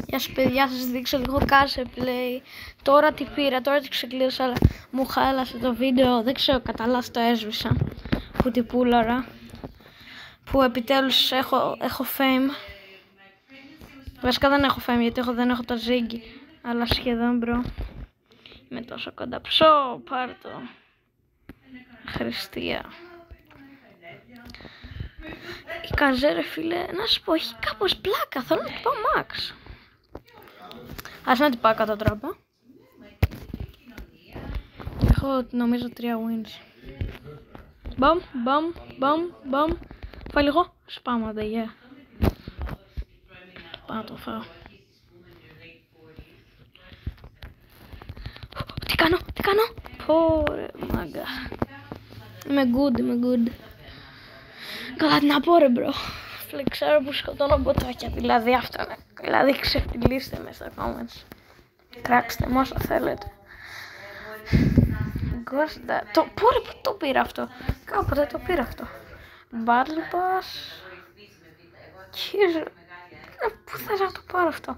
Γεια σας παιδιά, σας δείξω λίγο Cash Play. Τώρα τι πήρα, τώρα τι ξεκλείωσα, αλλά μου χάλασε το βίντεο. Δεν ξέρω, κατά λάθος το έσβησα. Που την πούλαρα. Που επιτέλους έχω fame. Βασικά δεν έχω fame γιατί δεν έχω το Ziggy. Αλλά σχεδόν bro. Είμαι τόσο κοντά. Ψω, πάρ' το. Χριστία. Η Καζέ φίλε, να σου πω, έχει κάπως πλάκα. Θέλω να την πάω max. Ας να την πάω κατά τρόπο. Έχω νομίζω 3 wins. Μπαμ. Φάει λίγο σπάματα, yeah. Πάω να το φάω. Τι κάνω. Πόρε μάγκα. Είμαι good. Καλά, τι να πω ρε μπρο. Ξέρω που σκοτώνω μποτάκια, δηλαδή αυτό είναι. Δηλαδή ξεφτυλίστε με στα comments. Κράξτε με όσο θέλετε. Πού το πήρα αυτό. Κάποτε το πήρα αυτό. Battle Pass. Κύριε. Πού θες να το πάρω αυτό.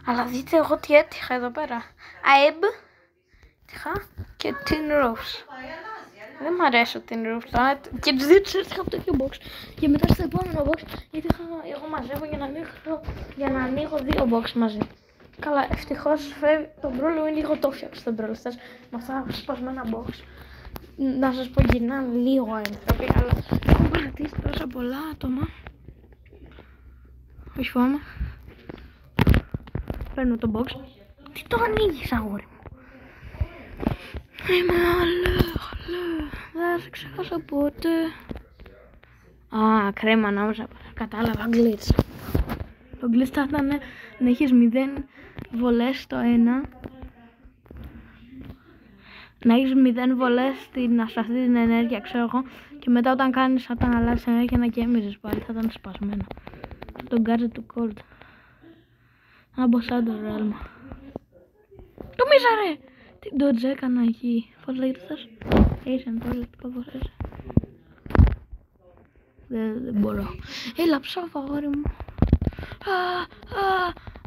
Αλλά δείτε εγώ τι έτυχα εδώ πέρα. ΑΕΜ. Τυχα και Tin Roofs. Δεν μ' αρέσει ο Tin Roofs. Και τους δύο τους έτυχα από το ίδιο box. Και μετά στο επόμενο box γιατί εγώ μαζεύω για να ανοίγω 2 box μαζί. Καλά, ευτυχώς φεύγει το Brawl είναι λίγο το φτιάξω στο Brawl Stars με αυτά τα σπασμένα box. Να σας πω γυρνάνε λίγο άνθρωποι, αλλά έχω παρατήσει τόσα πολλά άτομα. Όχι φάμε. Παίρνω το box. Τι το ανοίγεις αγόρι μου. Είμαι αλέ. Δεν σε ξέχασα πότε. Α, κρέμα νόμιζα. Κατάλαβα glitch. Το glitch θα ήταν να έχεις 0 βολές στο 1. Να έχεις 0 βολές σε αυτή την ενέργεια, ξέρω εγώ. Και μετά όταν αλλάζεις την ενέργεια να γέμιζες πάλι, θα ήταν σπασμένο. Το gadget του Cold. Ένα μπω σαν το Realm. Το μίζα ρε! Τι dodge έκανα εκεί. Πώς λέγεται αυτός? Asian, πώς έτσι. Δεν μπορώ. Έλα ψάφα αγόρι μου.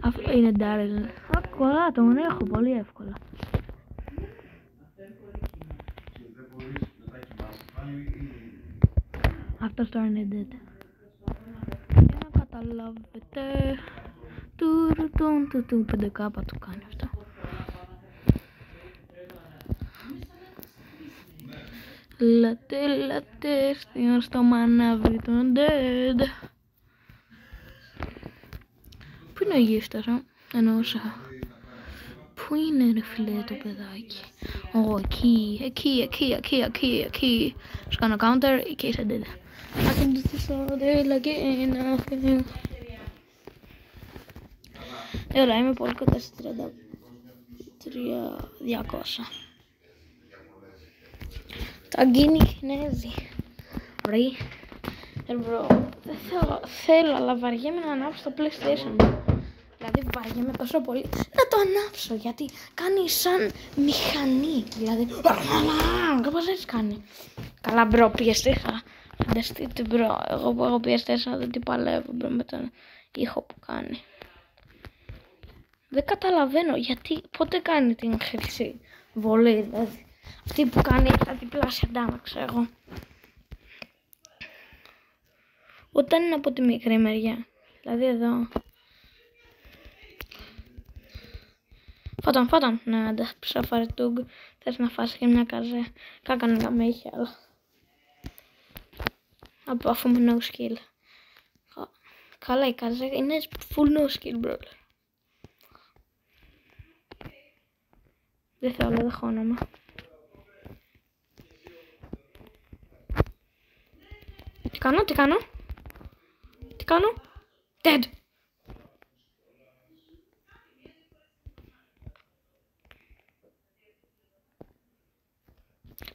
Αυτό είναι Daryl. Εύκολα τον έχω, πολύ εύκολα. Αυτός τώρα είναι dead. Για να καταλάβετε. 5k του κάνει αυτό. Λατέ, στο μανάβι τον dead. Πού είναι ο γύφτας, εννοούσα. Πού είναι ρε φίλε το παιδάκι. Εκεί. Σου κάνω counter, in case I did. I can do this all day again. Έλα, είμαι πολύ κοντά στη 33.200. Τα γκίνι Κινέζι. Ρί. Δεν θέλω, αλλά βαριέμαι να ανάψω το PlayStation. Δηλαδή βαριέμαι τόσο πολύ να το ανάψω, γιατί κάνει σαν μηχανή. Δηλαδή, κάπως έτσι κάνει. Καλά μπρο, PS4. Φανταστείτε μπρο, εγώ που έχω PS4 δεν την παλεύω μπρο με τον ήχο που κάνει. Δεν καταλαβαίνω γιατί, πότε κάνει την χρυσή βολή, δηλαδή. Αυτή που κάνει τα διπλάσια damage, ξέρω. Όταν είναι από τη μικρή μεριά. Δηλαδή εδώ. Φάτον. Ναι, δεν ψαφαρτούγκ. Θες να φας και μια καζέ. Κάκανε με είχε, αλλά. Αφού με no skill. Καλά, η καζέ είναι full no skill, bro. Δεν θέλω, δεν χώνομαι. Τι κάνω. Dead.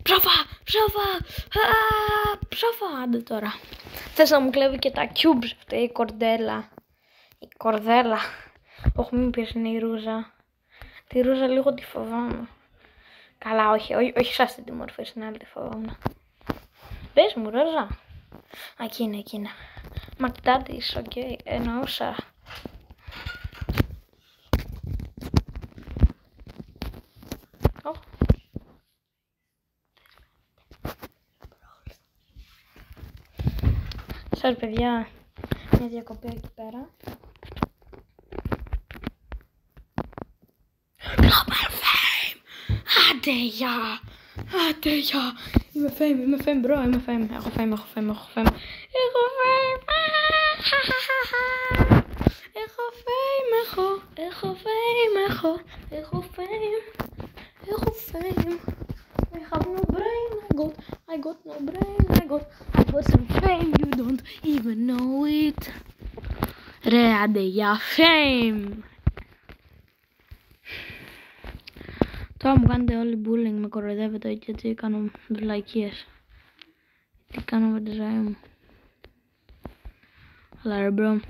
Ψόφα. Άντε τώρα. Θες να μου κλέβει και τα cubes αυτή η κορδέλα. Όχι, μην πεις είναι η ρούζα. Τη ρούζα λίγο τη φοβάμαι. Καλά, όχι σε αυτή τη μορφή, στην άλλη τη φοβάμαι. Πες μου ρούζα. Εκείνα. Μακτάτης, οκ, εννοούσα. Sorry παιδιά, μια διακοπή εκεί πέρα. Global fame! Άντε γεια! Άντε γεια! Είμαι fame bro, είμαι fame. Έχω fame. Έχω fame! I have no brain, I got no brain, I got some fame, you don't even know it. Ρε άντε για fame. Τώρα μου κάνετε όλοι bullying, με κοροϊδεύετε γιατί κάνω βλακίες. Τι κάνω με τη ζωή μου. Αλλά ρε bro,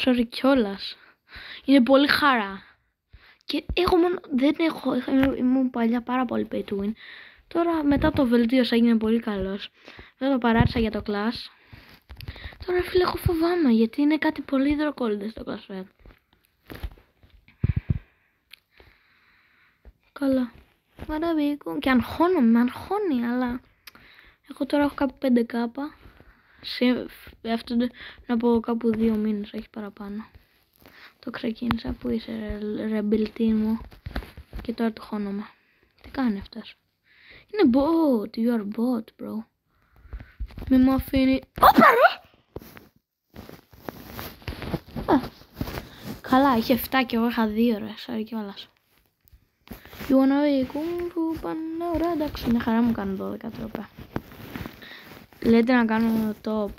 sorry κιόλας. Είναι πολύ χαρά. Και εγώ μόνο, ήμουν παλιά πάρα πολύ pay to win. Τώρα μετά το βελτίωσα, έγινε πολύ καλός. Δεν το παράτησα για το Clash. Τώρα φίλε έχω φοβάμαι γιατί είναι κάτι πολύ υδροκόλλητες στο Clash Royale. Καλά. Μαραβίκου. Και αγχώνομαι, αγχώνει, αλλά εγώ τώρα έχω κάπου 5k. Αυτό να πω κάπου 2 μήνες, όχι παραπάνω. Το ξεκίνησα, που είσαι ρε μπιλτή μου. Και τώρα το χώνομαι. Τι κάνει αυτός? Είναι bot, you are bot bro. Μη μου αφήνει. Όπα ρε! Καλά, είχε 7 και εγώ είχα 2 ρε, sorry κιόλας. You wanna be kung fu panda, ωραία εντάξει, μια χαρά μου κάνω 12 τρόπα. Λέτε να κάνω top.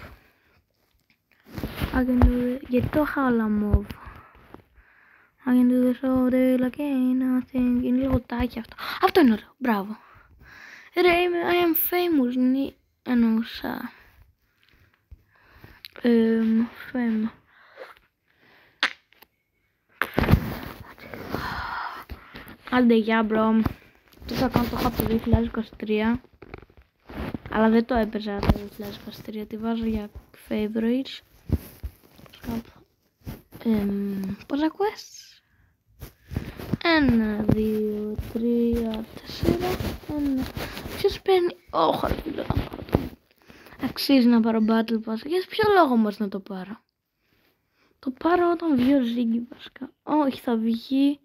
Γιατί το είχα όλα move. I can do this all day like ain't nothing. Είναι λίγο τάκι αυτό. Αυτό είναι ωραίο, μπράβο. Ρε είμαι, I am famous. Εννοούσα fame. Άντε γεια μπρο. Τι θα κάνω, το είχα από το 2023. Αλλά δεν το έπαιζα το 2023. Τη βάζω για favorites. Πόσα quests? 1, 2, 3, 4, 1. Ποιος παίρνει? Όχι ρε φίλε, να πάρω το. Αξίζει να πάρω battle pass. Για ποιο λόγο όμως να το πάρω? Το πάρω όταν βγει ο Ziggy βασικά. Όχι, θα βγει.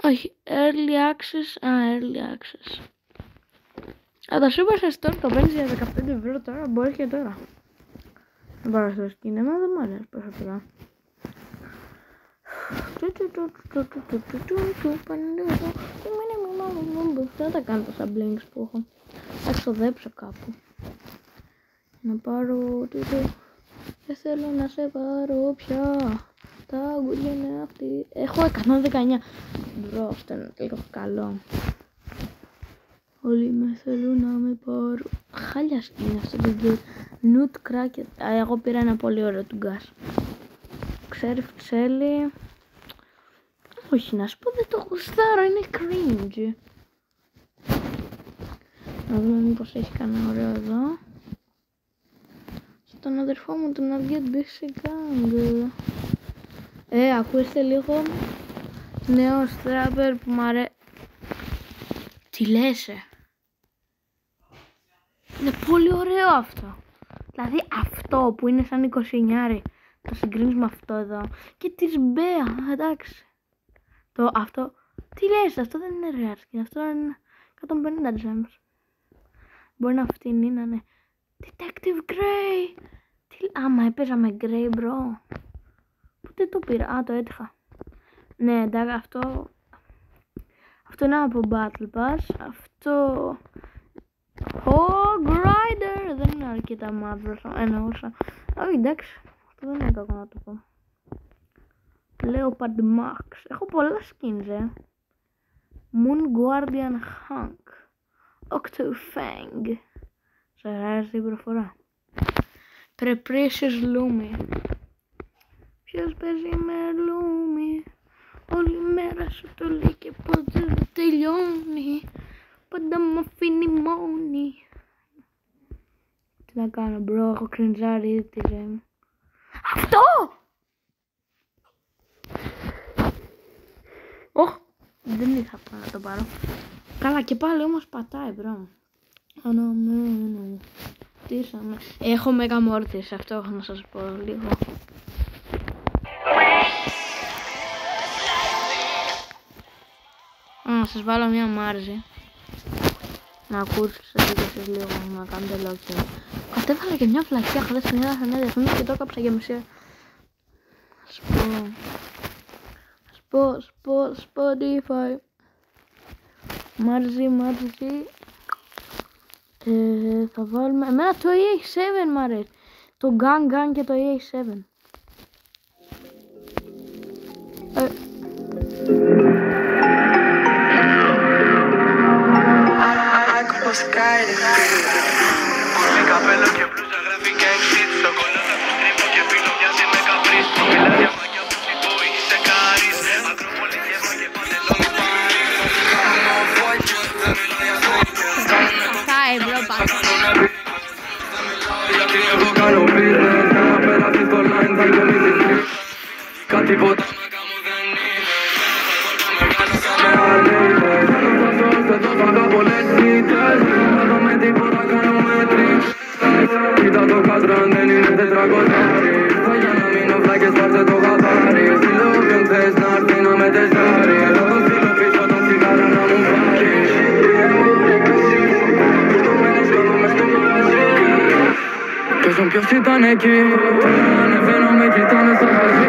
Όχι, early access. Early access. Το Super Store το παίρνεις για 15 ευρώ τώρα, μπορείς και τώρα. Να πάρω στο skin, εμένα δεν μου αρέσει προσωπικά. Δεν τα κάνω τόσα blinks που έχω. Θα ξοδέψω κάπου. Να πάρω. Δεν θέλω να σε πάρω πια. Τα αγγούλια είναι αυτή. Έχω 119. Μπρο, αυτό είναι λίγο καλό. Όλοι με θέλουν να με πάρω. Χάλια σκηνή αυτό το game. Nut Cracker. Εγώ πήρα ένα πολύ ωραίο του γκάς. Ξέρει φουτσέλι. Όχι να σου πω, δεν το γουστάρω, είναι cringe. Να δούμε μήπως έχει κανένα ωραίο εδώ. Στον αδερφό μου τον Nugget Basic Gang. Ακούστε λίγο. Νέο στράπερ που μ' αρέσει. Τι λες Είναι πολύ ωραίο αυτό. Δηλαδή αυτό που είναι σαν 29, το συγκρίνεις με αυτό εδώ. Και της Μπέα, εντάξει. Αυτό, τι λες, αυτό δεν είναι rare skin, αυτό είναι 150 gems. Μπορεί να φτύνει, να είναι Detective Grey. Άμα έπαιζα με Grey bro. Πότε το πήρα, το έτυχα. Ναι, εντάξει, αυτό είναι από Battle Pass. Αυτό Hog Rider. Δεν είναι αρκετά μαύρο, εννοούσα. Όχι, εντάξει, αυτό δεν είναι κακό να το πω. Leopard Max. Έχω πολλά skins, Moon Guardian Hank. Octofang. Σας αρέσει η προφορά. Precious Lumi. Ποιος παίζει με Lumi? Όλη μέρα σου το λέει και πως δεν τελειώνει. Πάντα μ' αφήνει μόνη. Τι να κάνω μπρο, έχω κριντζάρει ήδη τη ζωή μου. Αυτό! Δεν είχα να το πάρω. Καλά και πάλι όμως πατάει μπρο. Αναμένω. αποκτήσαμε. Έχω Mega Mortis, αυτό έχω να σας πω λίγο. Να σας βάλω μια Μάρζη. Να ακούσετε και εσείς λίγο, να κάνετε λόγια. Κατέβαλα και μια βλακιά χθες την είδα σε μια διαφήμιση και το έκαψα για μισή. Spotify. Μάρζη. Θα βάλουμε... Εμένα το EA7 μ' αρέσει. Το Gang και το EA7. Με καπέλο και μπλούζα γράφει gang shit. Σοκολάτα που κρύβω και πίνω μοιάζει με καπρίς. Μιλάδια μαγιά που φυτώ είσαι κάρις. Ακροπολιτιές μα και παντελόνι πάρεις. Γιατί εγώ κάνω business. Να περάσεις το line θα γεμίσεις. Κάτι ποτέ να κάνω δεν είναι. Θα με αλήθες. Θα το φάγα πολλές ήττες. Θα το με τίποτα κάνω μέτρης. Κοίτα το κάτρο αν δεν είναι τετρακοσάρις. Θα για να μείνω φλάκες πάρτε το χαπάρι. Στείλω όποιον θες να έρθει να με τεστάρει. Θα το στείλω πίσω τα τσιγάρα να μου πάρει. Πέσον ποιος ήταν εκεί. Ανεβαίνω με κοιτάνε στα χαζί.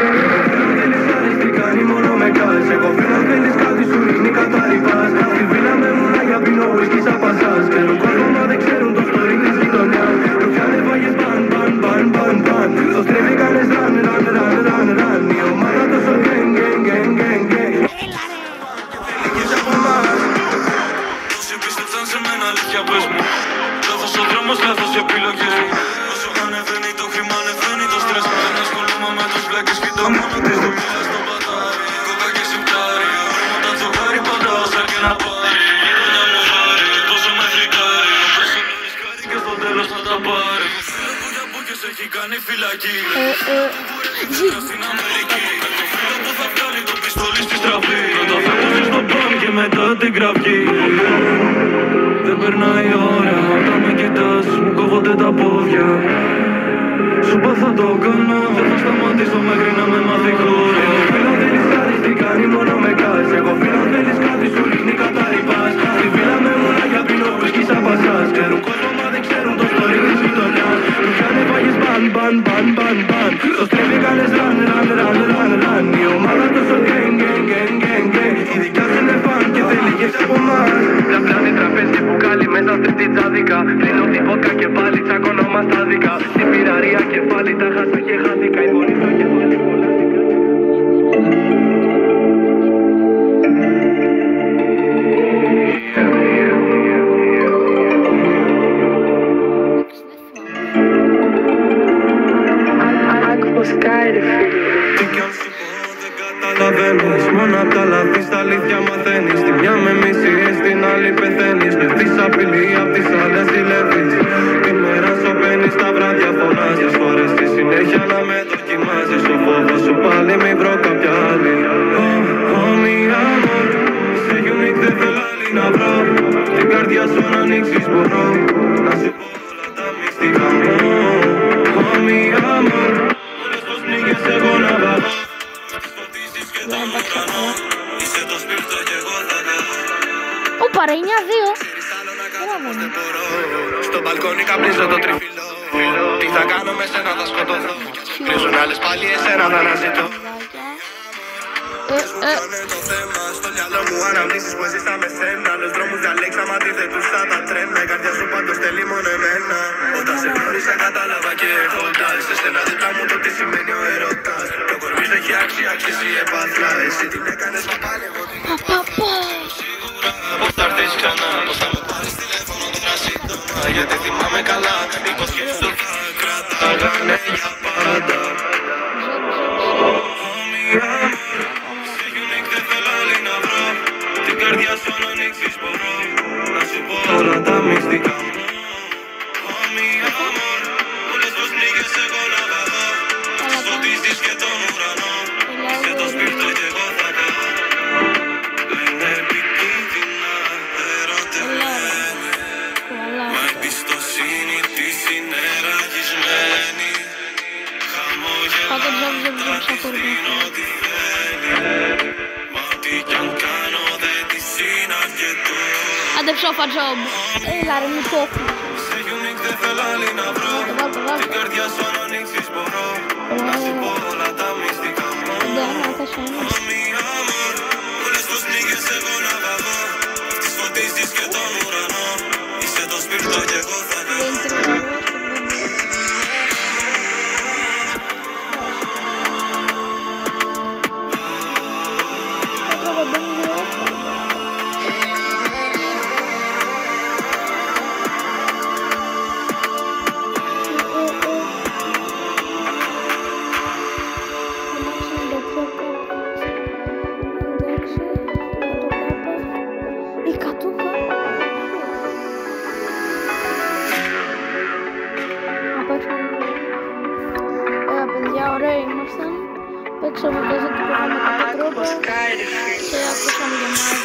Θέλεις κάτι τι κάνει μόνο με κάς. Εγώ φίλο θέλεις κάτι σου ρίχνει κατάρρυπας. Στη βίλα με μουράγια πίνω ουίσκι σαν πασάς. Ξέρουν κόσμο μα δεν ξέρουν το story της γειτονιάς. Ρουφιάνε βάγες μπαν. Το στρέφει κάνες run. Η ομάδα τόσο gang. Θέλεις από εμάς. Όσοι πίστεψαν σε μένα αλήθεια πες μου. Λάθος ο δρόμος, λάθος οι επιλογές μου. Όσο ανεβαίνει το χρήμα, ανεβαίνει το στρες. Δεν ασχολούμαι με τους βλάκες, κοιτάω μόνο τις δουλειές στο πατάρι. Κόκα και συμπτάρι, ορμότα τζογάρι, πάντα όσα και να πάρει. Η γειτονιά μου βάρει, τόσο με φρικάρει. Όσο με ρισκάρει και στο τέλος θα τα πάρει. Φίλο που για μπούκες έχει κάνει φυλακή. Στην Αμερική. Το φίλο που θα βγάλει το πιστόλι στη στραβή. Πρώτα φεύγω στο μπαμ και μετά την κραυγή. Δεν περνάει η ώρα, όταν με κοιτάς μου κόβονται τα πόδια. Σου πω θα το κάνω, δεν θα σταματήσω μέχρι να με μάθει χώρα. Φίλο θέλεις κάτι, τι κάνει μόνο με κάς. Εγώ φίλο θέλεις κάτι, σου ρίχνει κατάρρυπας. Στη βίλα με μουράγια πίνω ουίσκι σαν πασάς. Ξέρουν κόσμο μα δεν ξέρουν το story της γειτονιάς. Ρουφιάνε βάγες μπαν. Το στρέφει κάνες run. Η ομάδα τόσο gang. Η δικιά σου είναι φαν και θέλει γεύση από εμάς. Πλάνη τραπέζι που κάλλει μέσα στη τζάδικα. Κλείνω τη βότκα και πάλι τσακωνόμαστε άδικα. Στην πειραρία κεφάλι τα χάσα και χάθηκα. Η μόνη στο κεφάλι κολλάστηκα. Τι κι αν σου πω δεν καταλαβαίνεις. Μόνο απ' τα λάθη στα αλήθεια μαθαίνεις. Τη μια με μισείς, την άλλη πεθαίνεις. Νιώθεις απειλή, απ' τις άλλες ζηλεύεις. Τη μέρα σωπαίνεις, τα βράδια φωνάζεις. Φορές στη συνέχεια να με δοκιμάζεις. Ο φόβος σου πάλι μη βρω κάποια άλλη. Mi amor, σε unique δεν θέλω άλλη να βρω. Την καρδιά σου να ανοίξεις μπορώ. Να σου πω όλα τα μυστικά μου. Mi amor, όλες πως πνίγες εγώ να βαγώ. Φωτίζεις και τον ουρανό. Είσαι το σπίρτο και εγώ θα καώ. Όπα ρε, 9-2. Ξέρεις άλλο να κάνω πως δεν μπορώ. Στο μπαλκόνι καπνίζω το τριφυλό. Τι θα κάνω με σένα θα σκοτωθώ. Κλείζουν άλλες πάλι εσένα θα αναζητώ. Είναι το θέμα. Στο μυαλό μου αναμνήσεις που έζησα με σένα. Άλλους δρόμους διαλέξαμε αντίθετους σαν τα τρένα. Η καρδιά σου πάντως θέλει μόνο εμένα. Όταν σε γνώρισα κατάλαβα και έχοντας σε στενά δίπλα μου το τι σημαίνει ο ερώτας. Το κορμί σου έχει αξία, αξίζει επάθλα. Εσύ την έκανες μα πάλι εγώ την επάθλα. Σίγουρα πως θα έρθεις ξανά. Πως θα με πάρεις τηλέφωνο τώρα σύντομα. Γιατί θυμάμαι καλά. Υποσχέσεις σου θα κρατάγανε για πάντα. Την καρδιά σου να ανοίξεις μπορώ. Να σου πω όλα τα μυστικά μου. Mi amor, όλες πως πνίγες εγώ να βαγώ. Φωτίζεις και τον ουρανό. Είσαι το σπίρτο και εγώ θα καώ. Λένε επικίνδυνα, ερωτευμένη. Μα εμπιστοσύνη τι συνέβη. πόσα φορμά. Άντε ψόφα τζόμπ. Έλα ρε μη φόφου. Ωραία ήμασταν, παίξαμε το ζήτημα με κάποιο τρόπο και ακούσαμε για μας.